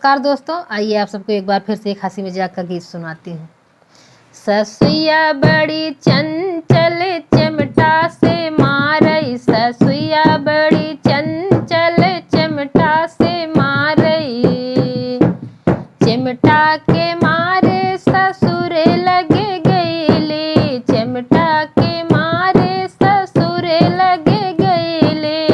नमस्कार दोस्तों, आइए आप सबको एक बार फिर से एक हंसी मजाक का गीत सुनाती हूँ। ससुइया बड़ी चंचल चिमटा से मारई, ससुइया बड़ी चंचल चिमटा से मारई। चिमटा के मारे ससुरे लगे गईले, चिमटा के मारे ससुरे लगे गईले।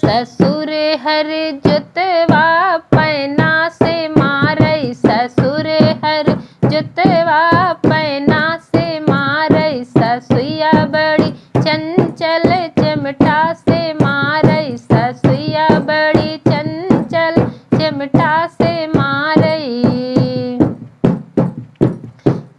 ससुरे हर जुतवा पैना से मारई, ससुरे हर जुतवा पैना से मारई। ससुइया बड़ी चंचल चिमटा से मारई, ससुइया बड़ी चंचल चिमटा से मारई।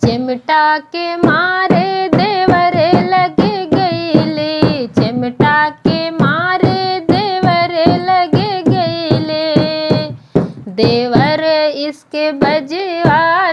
चिमटा के मारे देवरे लगे गईले, चिमटा के मारे देवरे लगे गईले। देवर इसके बजवा